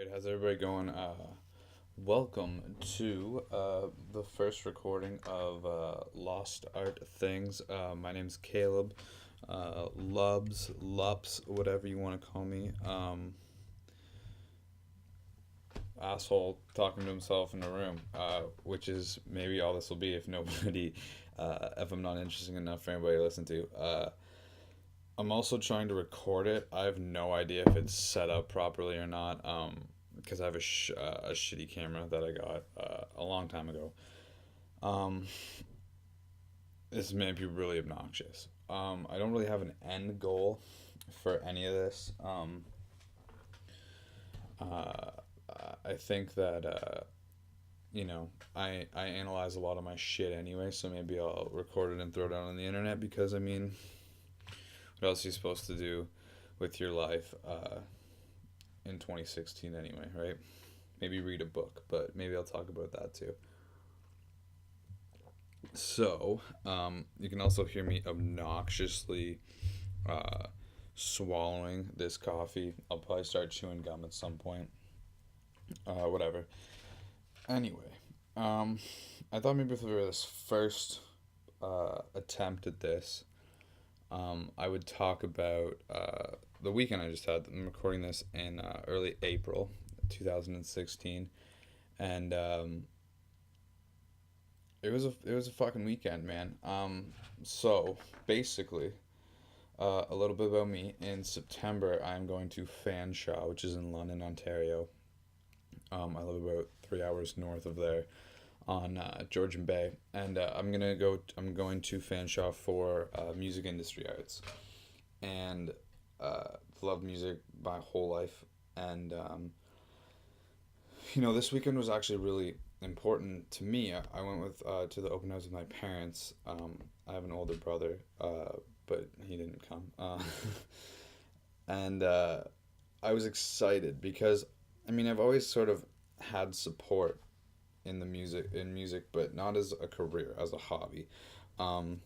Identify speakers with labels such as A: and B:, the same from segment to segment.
A: Alright, how's everybody going? Welcome to the first recording of Lost Art Things. My name's Caleb. Lubs, Lups, whatever you want to call me. Asshole talking to himself in a room, which is maybe all this will be if nobody, if I'm not interesting enough for anybody to listen to. I'm also trying to record it. I have no idea if it's set up properly or not. Because I have a shitty camera that I got a long time ago. Um, this may be really obnoxious. I don't really have an end goal for any of this. Uh, I think that I analyze a lot of my shit anyway, so maybe I'll record it and throw it out on the internet because I mean, what else are you supposed to do with your life in 2016 anyway, right? Maybe read a book, but maybe I'll talk about that too. So, you can also hear me obnoxiously uh, swallowing this coffee. I'll probably start chewing gum at some point. Whatever. Anyway, um, I thought maybe for this first attempt at this, I would talk about the weekend I just had. I'm recording this in early April 2016, and it was a fucking weekend, man. So basically, a little bit about me. In September, I'm going to Fanshawe, which is in London, Ontario. I live about 3 hours north of there on Georgian Bay, and I'm going to Fanshawe for music industry arts, and love music my whole life, and this weekend was actually really important to me. I went with to the open house with my parents. I have an older brother, but he didn't come, and I was excited because I mean I've always sort of had support in music, but not as a career, as a hobby. Um,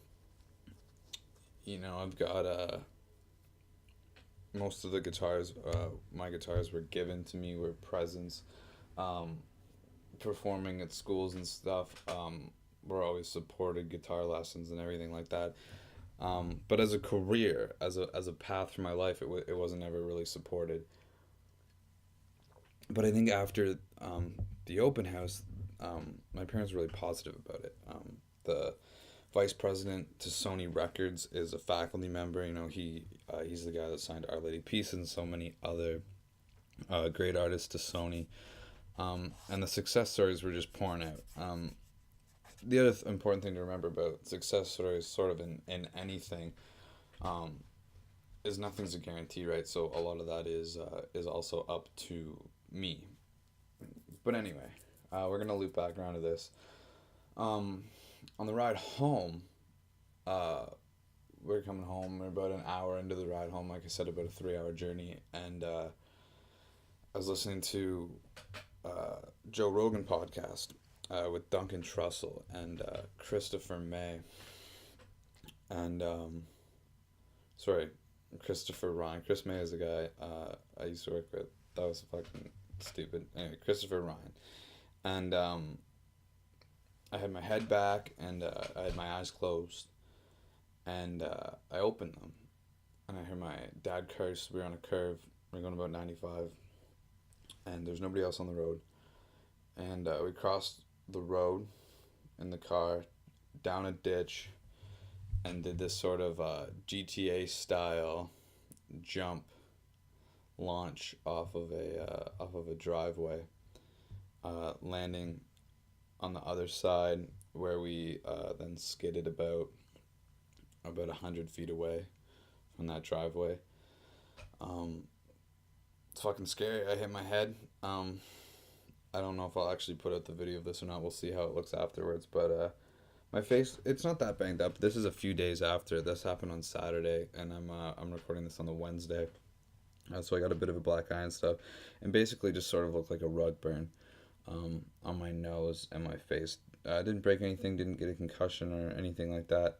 A: I've got most of the guitars. My guitars were given to me, were presents. Um, Performing at schools and stuff. Were always supported guitar lessons and everything like that. But as a career, as a path for my life, it wasn't ever really supported. But I think after the open house, my parents were really positive about it. The vice president to Sony Records is a faculty member. He's the guy that signed Our Lady Peace and so many other great artists to Sony. And the success stories were just pouring out. The other important thing to remember about success stories, sort of in anything, um, is nothing's a guarantee, right? So a lot of that is also up to me. But anyway, we're gonna loop back around to this. Um, on the ride home, uh, we're coming home. We're about an hour into the ride home. Like I said, about a 3 hour journey, and I was listening to Joe Rogan podcast with Duncan Trussell and Christopher May, and sorry, Christopher Ryan. Chris May is a guy I used to work with. That was fucking stupid. Anyway, Christopher Ryan, and I had my head back and I had my eyes closed, and I opened them, and I heard my dad curse. We were on a curve. We are going about 95, and there's nobody else on the road. And we crossed the road in the car, down a ditch, and did this sort of GTA style jump launch off of a driveway, landing on the other side where we then skidded about 100 feet away from that driveway. Um, it's fucking scary. I hit my head. I don't know if I'll actually put out the video of this or not. We'll see how it looks afterwards. But my face, it's not that banged up. This is a few days after. This happened on Saturday, and I'm recording this on the Wednesday. So I got a bit of a black eye and stuff, and basically just sort of looked like a rug burn on my nose and my face. I didn't break anything, didn't get a concussion or anything like that.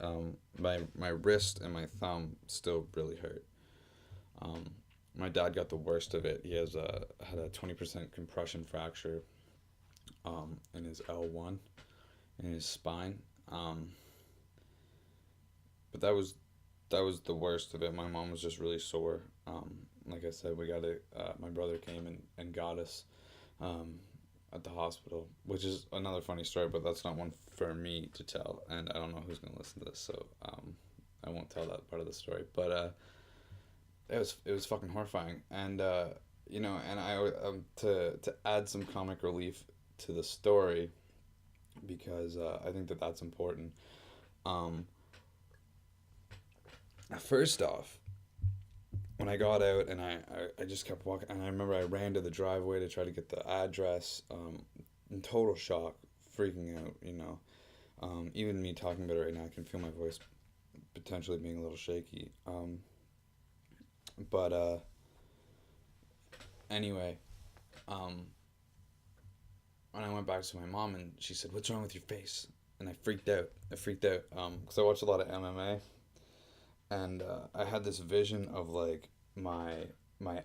A: My wrist and my thumb still really hurt. Um, My dad got the worst of it. He had a 20% compression fracture in his L1 in his spine. Um, but that was the worst of it. My mom was just really sore. Like I said, we got it. My brother came and got us um, at the hospital, which is another funny story, but that's not one for me to tell, and I don't know who's gonna listen to this, so I won't tell that part of the story. But it was fucking horrifying, and you know, and to add some comic relief to the story because I think that that's important. Um, First off, when I got out and I just kept walking, and I remember I ran to the driveway to try to get the address, in total shock, freaking out, you know. Even me talking about it right now, I can feel my voice potentially being a little shaky. But anyway, um, and I went back to my mom and she said, "What's wrong with your face?" And I freaked out. I freaked out because I watched a lot of MMA, and I had this vision of like my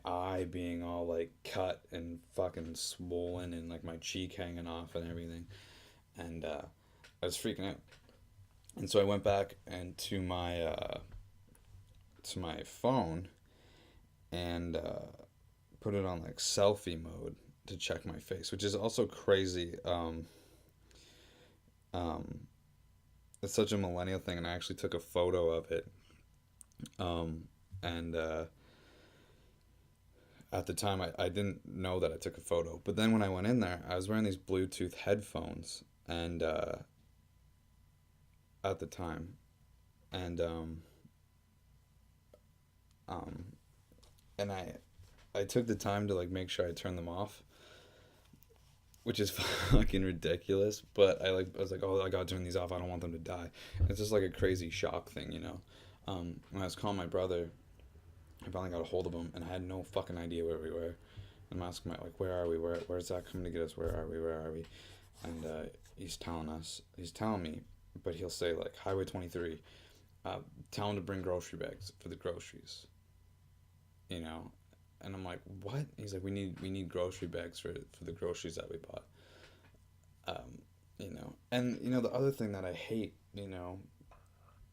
A: eye being all like cut and fucking swollen and like my cheek hanging off and everything, and I was freaking out. And so I went back and to my phone and put it on like selfie mode to check my face, which is also crazy. Um, it's such a millennial thing, and I actually took a photo of it. Um, and At the time, I didn't know that I took a photo, but then when I went in there, I was wearing these Bluetooth headphones, and at the time, and um, and I took the time to like make sure I turned them off, which is fucking ridiculous. But I was like, oh, I gotta turn these off. I don't want them to die. It's just like a crazy shock thing, you know. When I was calling my brother, I finally got a hold of him, and I had no fucking idea where we were. I'm asking my like, where are we? Where's that coming to get us? Where are we? Where are we? And he's telling us. He's telling me, but he'll say like Highway 23. Tell him to bring grocery bags for the groceries. You know, and I'm like, what? He's like, we need grocery bags for the groceries that we bought. You know, and you know the other thing that I hate, you know,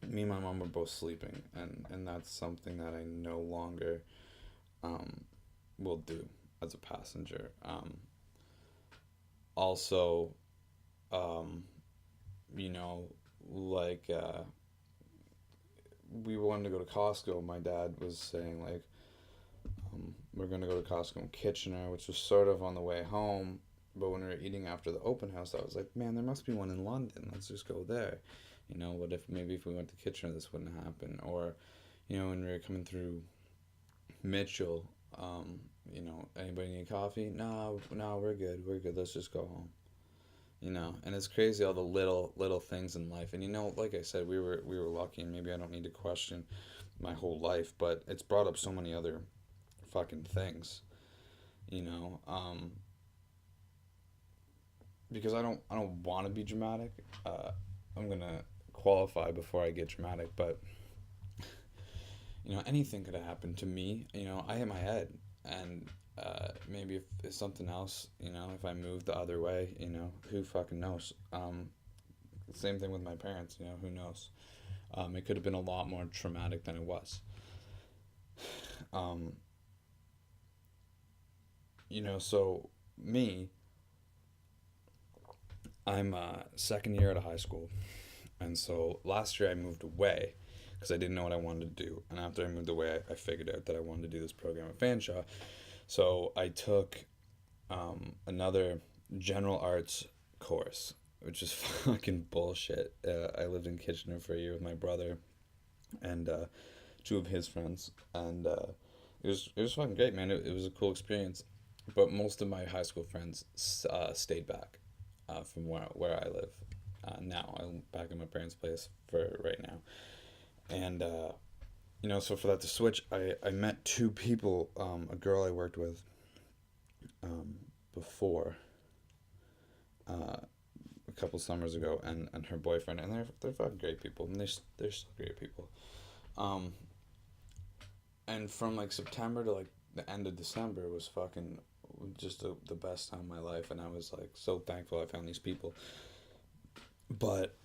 A: me and my mom were both sleeping, and that's something that I no longer um, will do as a passenger. Also, um, you know, like we wanted to go to Costco. My dad was saying like we're gonna go to Costco in Kitchener, which was sort of on the way home. But when we were eating after the open house, I was like, man, there must be one in London. Let's just go there. You know, what if maybe if we went to Kitchener, this wouldn't happen? Or, you know, when we were coming through Mitchell, you know, anybody need coffee? No, no, we're good. We're good. Let's just go home. You know, and it's crazy all the little things in life. And you know, like I said, we were lucky, and maybe I don't need to question my whole life, but it's brought up so many other fucking things. You know, because I don't want to be dramatic. I'm gonna qualify before I get dramatic, but you know anything could have happened to me. You know, I hit my head, and maybe if it's something else, you know, if I moved the other way, you know, who fucking knows? Same thing with my parents. You know, who knows? It could have been a lot more traumatic than it was. Um, you know, so me, I'm second year out of high school, and so last year I moved away because I didn't know what I wanted to do. And after I moved away, I figured out that I wanted to do this program at Fanshawe. So I took another general arts course, which is fucking bullshit. I lived in Kitchener for a year with my brother and two of his friends, and it was fucking great, man. It was a cool experience, but most of my high school friends stayed back from where I live now. I'm back at my parents' place for right now, and you know, so for that to switch, I met two people, a girl I worked with um, before a couple summers ago, and her boyfriend, and they're fucking great people, and they're still great people. Um, and from like September to like the end of December was fucking just the best time of my life, and I was like so thankful I found these people. But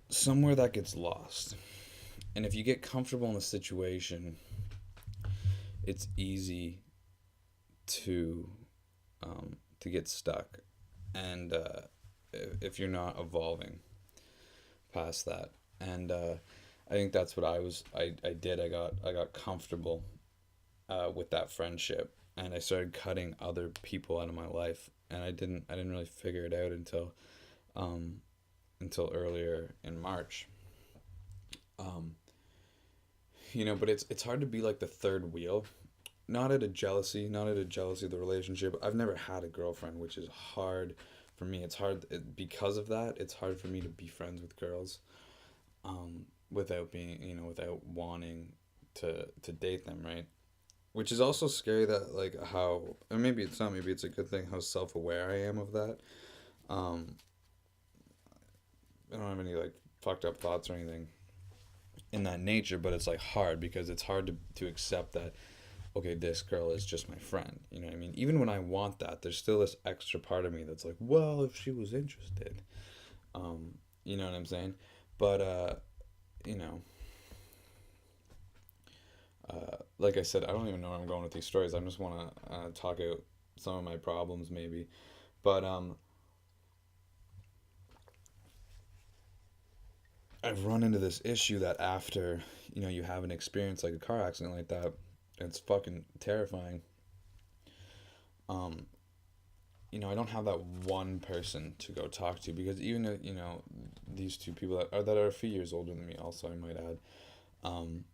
A: somewhere that gets lost, and if you get comfortable in a situation, it's easy to to get stuck, and if you're not evolving past that, and I think that's what I did. I got comfortable with that friendship, and I started cutting other people out of my life, and I didn't really figure it out um, until earlier in March. Um, but it's hard to be like the third wheel. Not out of jealousy of the relationship. I've never had a girlfriend, which is hard for me. It's hard because of that. It's hard for me to be friends with girls, without being, without wanting to date them, right? Which is also scary that like how, or maybe it's not, maybe it's a good thing how self aware I am of that. Um, I don't have any like fucked up thoughts or anything in that nature, but it's like hard because it's hard to accept that okay, this girl is just my friend. You know what I mean? Even when I want that, there's still this extra part of me that's like, well, if she was interested, you know what I'm saying? But you know, like I said, I don't even know where I'm going with these stories. I just want to talk out some of my problems, maybe. But I've run into this issue that after you have an experience like a car accident like that, it's fucking terrifying. Um, I don't have that one person to go talk to because even if, these two people that are a few years older than me, also I might add, um,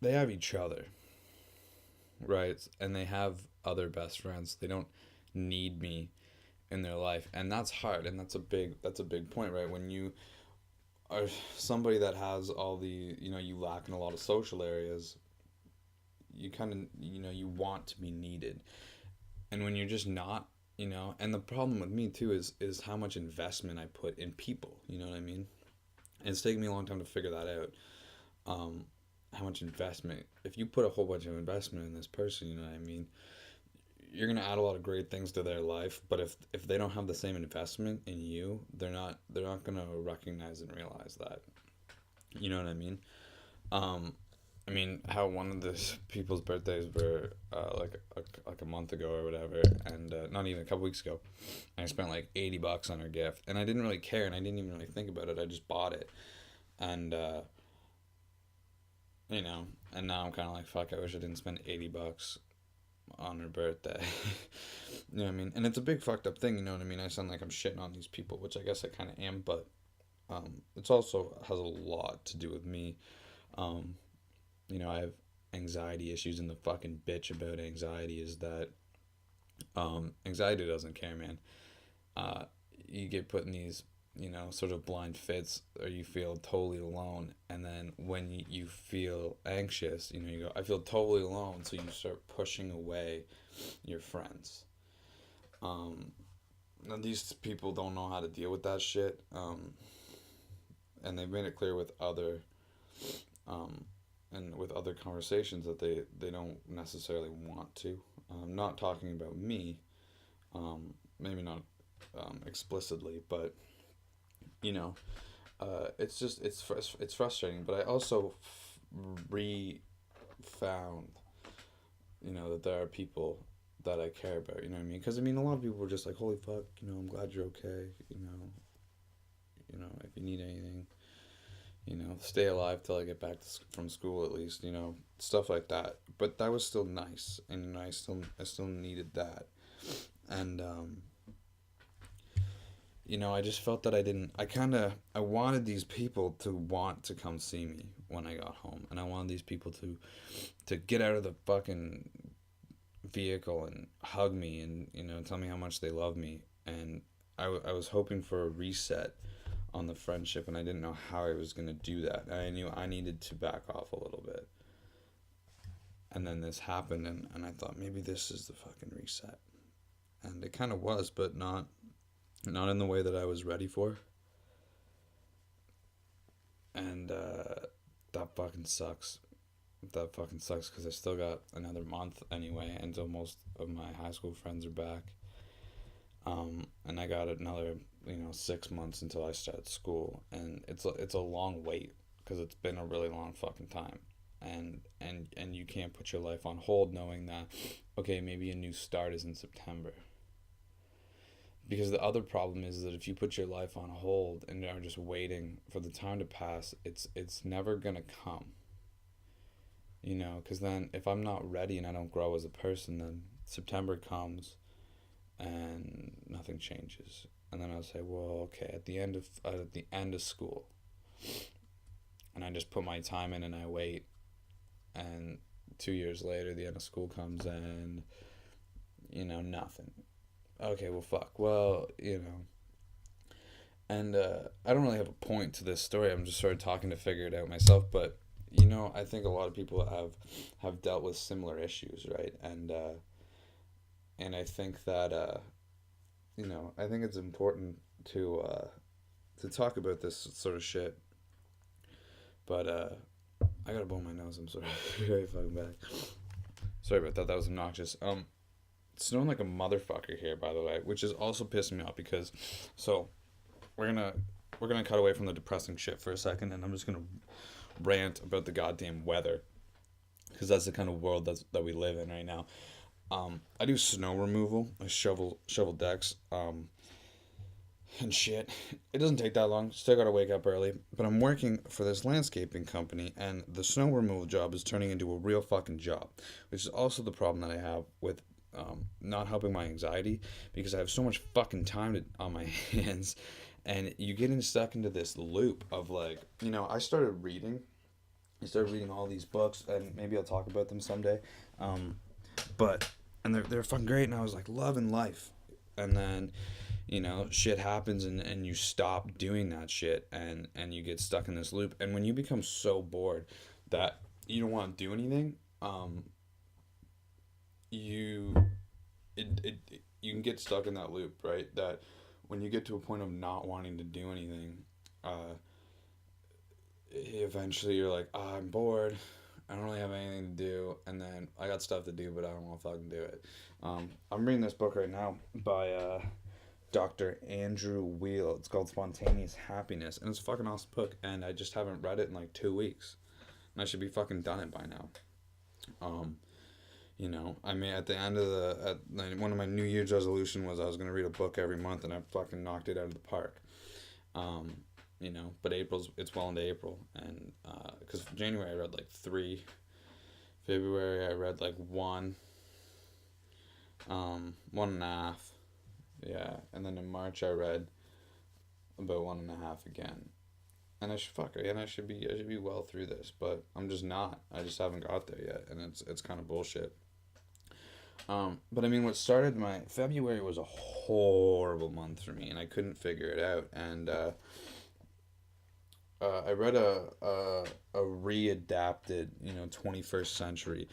A: they have each other, right? And they have other best friends. They don't need me in their life, and that's hard, and that's a big point, right? When you are somebody that has all the you lack in a lot of social areas, you kind of you want to be needed, and when you're just not, and the problem with me too is how much investment I put in people, you know what I mean? And it's taken me a long time to figure that out. um how much investment, if you put a whole bunch of investment in this person, you know what I mean, you're gonna add a lot of great things to their life, but if they don't have the same investment in you, they're not gonna recognize and realize that, you know what I mean? um I mean, how one of the people's birthdays were like a month ago or whatever, and not even a couple weeks ago. And I spent like $80 on her gift, and I didn't really care, and I didn't even really think about it. I just bought it, and you know, and now I'm kind of like, fuck. I wish I didn't spend $80 on her birthday. You know what I mean? And it's a big fucked up thing. You know what I mean? I sound like I'm shitting on these people, which I guess I kind of am, but it's also has a lot to do with me. Um, I have anxiety issues, and the fucking bitch about anxiety is that anxiety doesn't care, man. Uh, you get put in these, sort of blind fits, or you feel totally alone, and then when you feel anxious, you go, I feel totally alone, so you start pushing away your friends. Um, now these people don't know how to deal with that shit, and they've made it clear with other um, and with other conversations that they don't necessarily want to. Not talking about me, maybe not explicitly, but you know, it's just it's frustrating. But I also re found that there are people that I care about. You know what I mean? Because I mean, a lot of people were just like, "Holy fuck!" I'm glad you're okay. If you need anything, stay alive till I get back from school at least, stuff like that. But that was still nice, and I still needed that, and I just felt that I wanted these people to want to come see me when I got home, and I wanted these people to get out of the fucking vehicle and hug me and tell me how much they love me, and I was hoping for a reset on the friendship, and I didn't know how I was going to do that. I knew I needed to back off a little bit. And then this happened, and I thought maybe this is the fucking reset. And it kind of was, but not in the way that I was ready for. And that fucking sucks. that fucking sucks because I still got another month anyway, until most of my high school friends are back. And I got another, 6 months until I start school, and it's a long wait because it's been a really long fucking time, and you can't put your life on hold knowing that, okay, maybe a new start is in September. Because the other problem is that if you put your life on hold and are just waiting for the time to pass, it's never gonna come. Because then if I'm not ready and I don't grow as a person, then September comes and nothing changes. And then I'll say, well, okay, at the end of school, and I just put my time in and I wait, and 2 years later, the end of school comes and nothing. Okay, well, fuck. Well, and I don't really have a point to this story. I'm just sort of talking to figure it out myself, but I think a lot of people have dealt with similar issues, right? And I think that I think it's important to talk about this sort of shit. But I gotta blow my nose. I'm sorry. Very fucking bad. Sorry about that. That was obnoxious. It's snowing like a motherfucker here, by the way, which is also pissing me off because, so, we're gonna cut away from the depressing shit for a second, and I'm just gonna rant about the goddamn weather, because that's the kind of world that we live in right now. I do snow removal. I shovel decks, and shit. It doesn't take that long. Still gotta wake up early. But I'm working for this landscaping company, and the snow removal job is turning into a real fucking job, which is also the problem that I have with not helping my anxiety, because I have so much fucking time on my hands, and you get stuck into this loop of like, I started reading. I started reading all these books, and maybe I'll talk about them someday. But and they're fucking great, and I was like loving life, and then shit happens, and you stop doing that shit, and you get stuck in this loop, and when you become so bored that you don't want to do anything, you you can get stuck in that loop, right? That when you get to a point of not wanting to do anything, eventually you're like, oh, I'm bored. I don't really have anything to do, and then I got stuff to do, but I don't want to fucking do it. I'm reading this book right now by Dr. Andrew Weil. It's called Spontaneous Happiness, and it's a fucking awesome book, and I just haven't read it in like 2 weeks, and I should be fucking done it by now. I mean, at the end of one of my New Year's resolution was I was gonna read a book every month, and I fucking knocked it out of the park. But it's well into April, and because January I read like 3, February I read like 1, 1.5, yeah, and then in March I read about 1.5 again, and I should be well through this, but I'm just not. I just haven't got there yet, and it's kind of bullshit. But I mean, what started my February was a horrible month for me, and I couldn't figure it out, and I read a readapted 21st century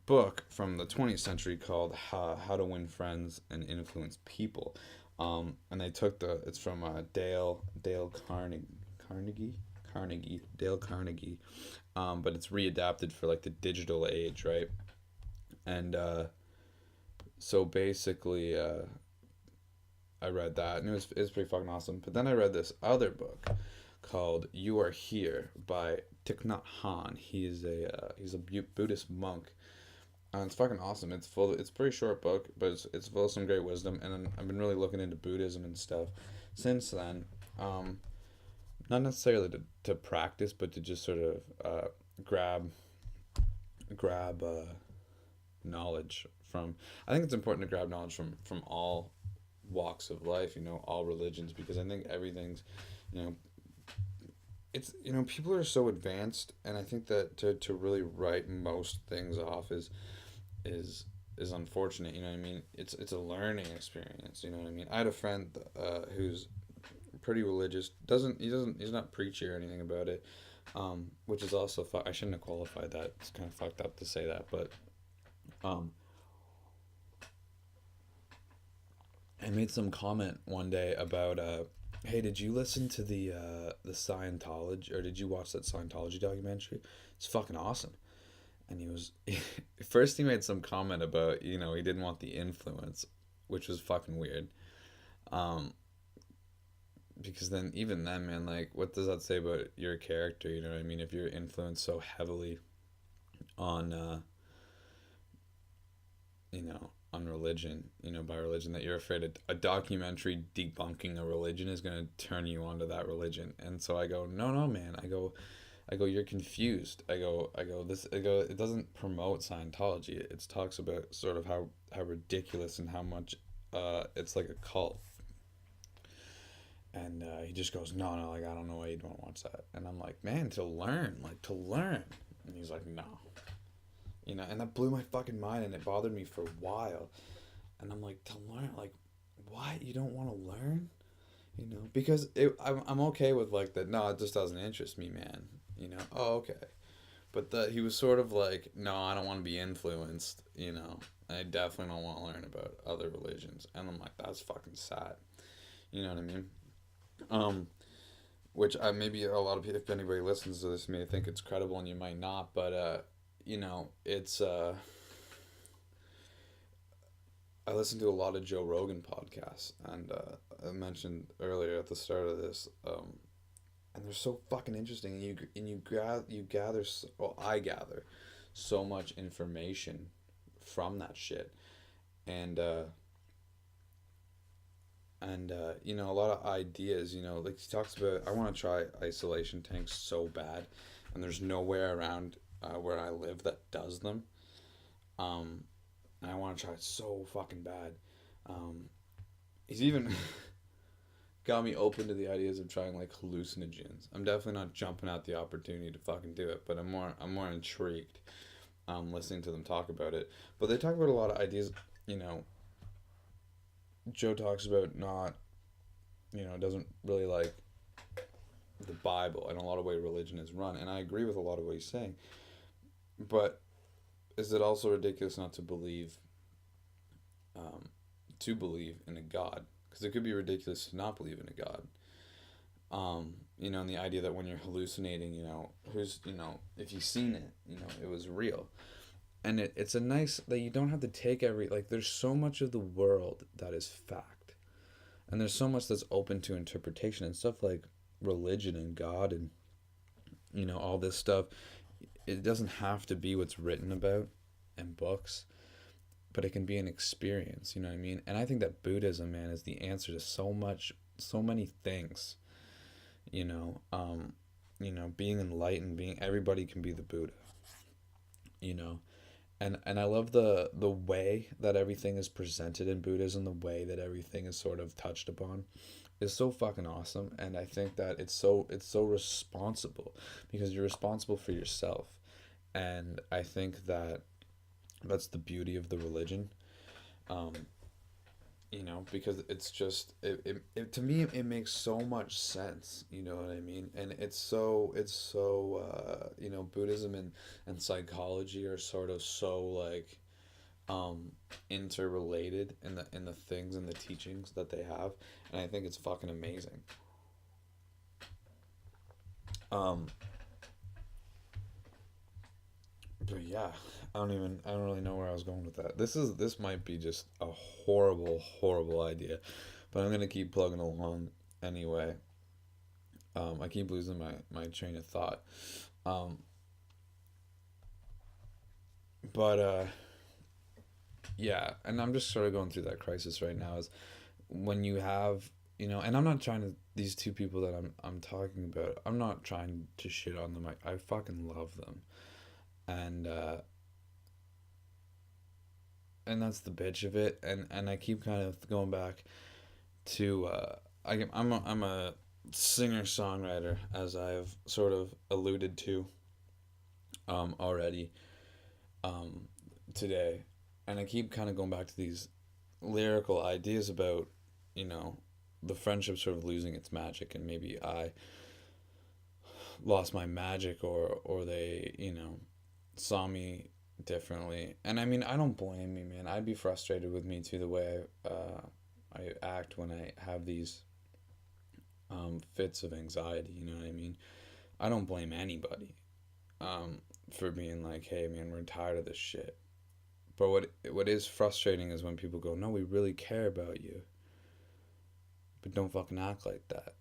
A: book from the 20th century called How to Win Friends and Influence People, and they took it's from Dale Carnegie, but it's readapted for like the digital age, right? And so basically, I read that, and it was pretty fucking awesome. But then I read this other book called You Are Here by Thich Nhat Hanh. He's a Buddhist monk. And it's fucking awesome. It's a pretty short book, but it's full of some great wisdom. And I've been really looking into Buddhism and stuff since then. Not necessarily to practice, but to just sort of grab knowledge from. I think it's important to grab knowledge from all walks of life, all religions, because I think everything's, it's, people are so advanced, and I think that to really write most things off is unfortunate. You know what I mean? It's a learning experience. You know what I mean? I had a friend who's pretty religious. He's not preachy or anything about it, which is also I shouldn't have qualified that. It's kind of fucked up to say that, but I made some comment one day about Hey, did you listen to the Scientology, or did you watch that Scientology documentary? It's fucking awesome. And he was first he made some comment about, he didn't want the influence, which was fucking weird. Um, because then, even then, man, like, what does that say about your character? You know what I mean? If you're influenced so heavily on on religion, by religion, that you're afraid a documentary debunking a religion is going to turn you onto that religion. And so I go, no, no, man. I go, you're confused. I go, it doesn't promote Scientology. It talks about sort of how ridiculous and how much it's like a cult. And he just goes, no, no, like, I don't know why you don't watch that. And I'm like, man, to learn, like, to learn. And he's like, no. And that blew my fucking mind, and it bothered me for a while. And I'm like, to learn, like, what? You don't want to learn? Because I'm okay with, like, that, no, it just doesn't interest me, man. Oh, okay. But he was sort of like, no, I don't want to be influenced, I definitely don't want to learn about other religions. And I'm like, that's fucking sad. You know what I mean? Um, which maybe a lot of people, if anybody listens to this, may think it's credible and you might not, but, it's, I listen to a lot of Joe Rogan podcasts, and I mentioned earlier at the start of this, and they're so fucking interesting. Well, I gather so much information from that shit, and a lot of ideas. Like he talks about, I want to try isolation tanks so bad, and there's nowhere around where I live that does them. Um, and I want to try it so fucking bad. Um, he's even got me open to the ideas of trying like hallucinogens. I'm definitely not jumping at the opportunity to fucking do it, but I'm more intrigued listening to them talk about it. But they talk about a lot of ideas, you know, Joe talks about not, doesn't really like the Bible and a lot of way religion is run, and I agree with a lot of what he's saying. But is it also ridiculous not um, to believe in a God? Because it could be ridiculous to not believe in a God. And the idea that when you're hallucinating, if you've seen it, it was real. And it's a nice, that you don't have to take like, there's so much of the world that is fact. And there's so much that's open to interpretation, and stuff like religion and God and, all this stuff. It doesn't have to be what's written about in books, but it can be an experience, you know what I mean? And I think that Buddhism, man, is the answer to so many things, you know, um, being enlightened, everybody can be the Buddha, you know. And I love the way that everything is presented in Buddhism, the way that everything is sort of touched upon is so fucking awesome. And I think that it's so responsible, because you're responsible for yourself. And I think that that's the beauty of the religion. Um, because it's just, to me, it makes so much sense, you know what I mean? And it's so Buddhism and psychology are sort of so, like, interrelated in the things and the teachings that they have, and I think it's fucking amazing. um but yeah, I don't really know where I was going with that. This might be just a horrible, horrible idea, but I'm gonna keep plugging along anyway. I keep losing my train of thought. um but yeah, and I'm just sort of going through that crisis right now, is when you have, and I'm not trying to, these two people that I'm talking about, I'm not trying to shit on them. I fucking love them. And that's the bitch of it. And I keep kind of going back to I'm a singer songwriter, as I've sort of alluded to already um today. And I keep kind of going back to these lyrical ideas about, you know the friendship sort of losing its magic, and maybe I lost my magic, or they, saw me differently. And I mean, I don't blame me, man. I'd be frustrated with me too, the way I act when I have these fits of anxiety. You know what I mean? I don't blame anybody for being like, hey man, we're tired of this shit. But what is frustrating is when people go, no, we really care about you, but don't fucking act like that.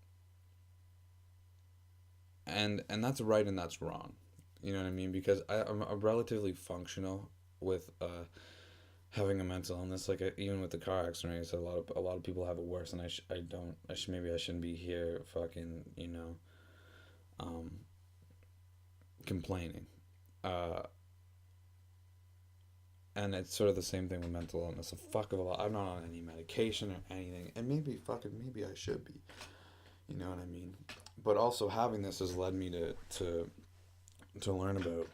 A: And that's right and that's wrong. You know what I mean? Because I'm relatively functional with having a mental illness. Like even with the car accident, I said a lot of people have it worse, and I don't. Maybe I shouldn't be here fucking um, complaining. Uh, and it's sort of the same thing with mental illness. A fuck of a lot. I'm not on any medication or anything, and maybe I should be. You know what I mean? But also having this has led me to learn about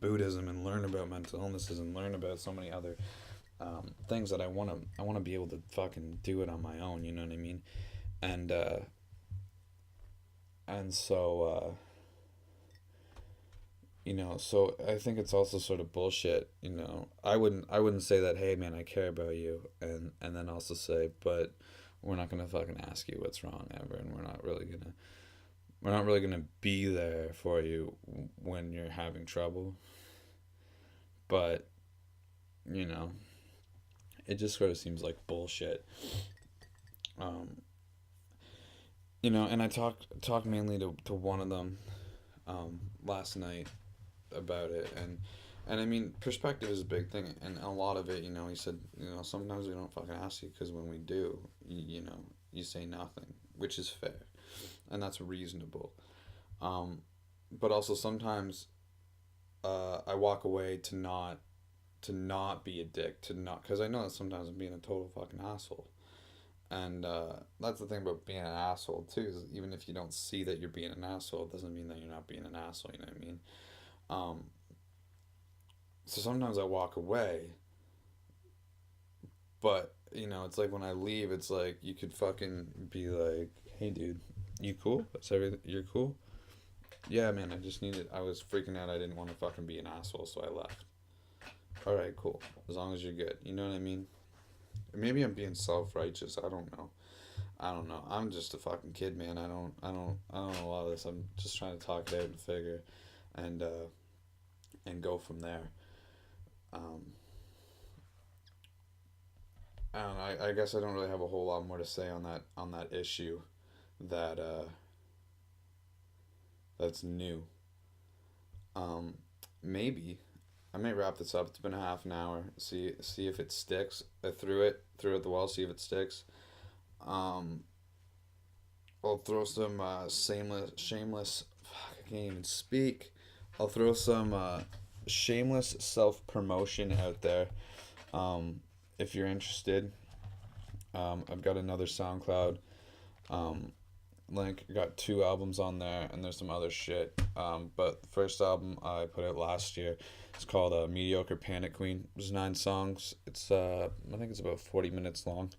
A: Buddhism and learn about mental illnesses and learn about so many other things that I want to be able to fucking do it on my own. You know what I mean? And and so so I think it's also sort of bullshit. I wouldn't say that, hey man, I care about you, and then also say, but we're not gonna fucking ask you what's wrong ever, and we're not really gonna be there for you when you're having trouble. But you know, it just sort of seems like bullshit. Um, and I talked mainly to one of them last night about it, and I mean, perspective is a big thing, and a lot of it, he said, sometimes we don't fucking ask you because when we do, you say nothing, which is fair, and that's reasonable. Um, but also sometimes I walk away to not be a dick, to not, because I know that sometimes I'm being a total fucking asshole. And that's the thing about being an asshole too, is even if you don't see that you're being an asshole, it doesn't mean that you're not being an asshole. You know what I mean? Um, so sometimes I walk away, but it's like when I leave, it's like you could fucking be like, "Hey, dude, you cool? That's everything. You're cool? Yeah, man. I just needed. I was freaking out. I didn't want to fucking be an asshole, so I left. All right, cool. As long as you're good. You know what I mean? Maybe I'm being self righteous. I don't know. I don't know. I'm just a fucking kid, man. I don't know a lot of this. I'm just trying to talk it out and figure, and go from there. Um, I don't know. I guess I don't really have a whole lot more to say on that issue that that's new. Um, Maybe I may wrap this up. It's been a half an hour. See if it sticks. I threw it the wall. See if it sticks. Um, I'll throw some shameless. Fuck, I can't even speak. I'll throw some shameless self promotion out there. Um, if you're interested, I've got another SoundCloud um, link. I got two albums on there, and there's some other shit. But the first album I put out last year, it's called Mediocre Panic Queen. There's 9 songs. It's I think it's about 40 minutes long,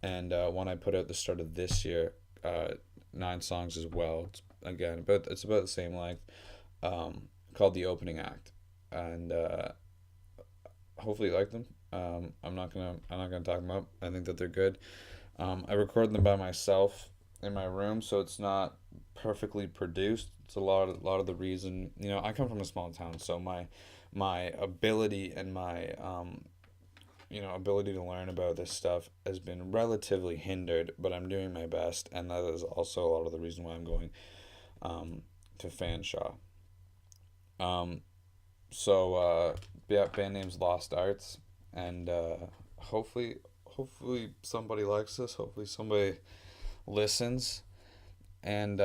A: and one I put out the start of this year, 9 songs as well. It's about the same length. Called The Opening Act, and hopefully you like them. I'm not gonna talk them up. I think that they're good. I record them by myself in my room, so it's not perfectly produced. It's a lot of the reason. I come from a small town, so my ability and my ability to learn about this stuff has been relatively hindered. But I'm doing my best, and that is also a lot of the reason why I'm going to Fanshawe. Um, so yeah, band name's Lost Arts, and hopefully somebody likes this. Hopefully somebody listens, and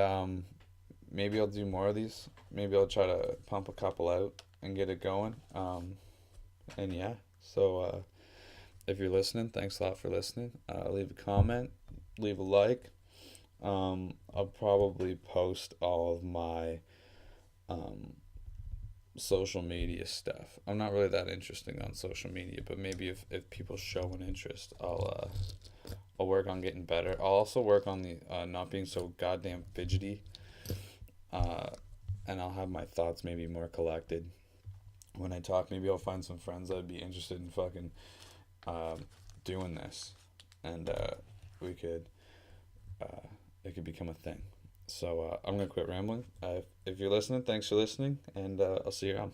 A: maybe I'll do more of these. Maybe I'll try to pump a couple out and get it going. And yeah, so if you're listening, thanks a lot for listening. Leave a comment, leave a like. I'll probably post all of my um, social media stuff. I'm not really that interesting on social media, but maybe if people show an interest, I'll work on getting better. I'll also work on the not being so goddamn fidgety, uh, and I'll have my thoughts maybe more collected when I talk. Maybe I'll find some friends that'd be interested in fucking doing this, and we could, uh, it could become a thing. So I'm gonna quit rambling. If you're listening, thanks for listening, and I'll see you around.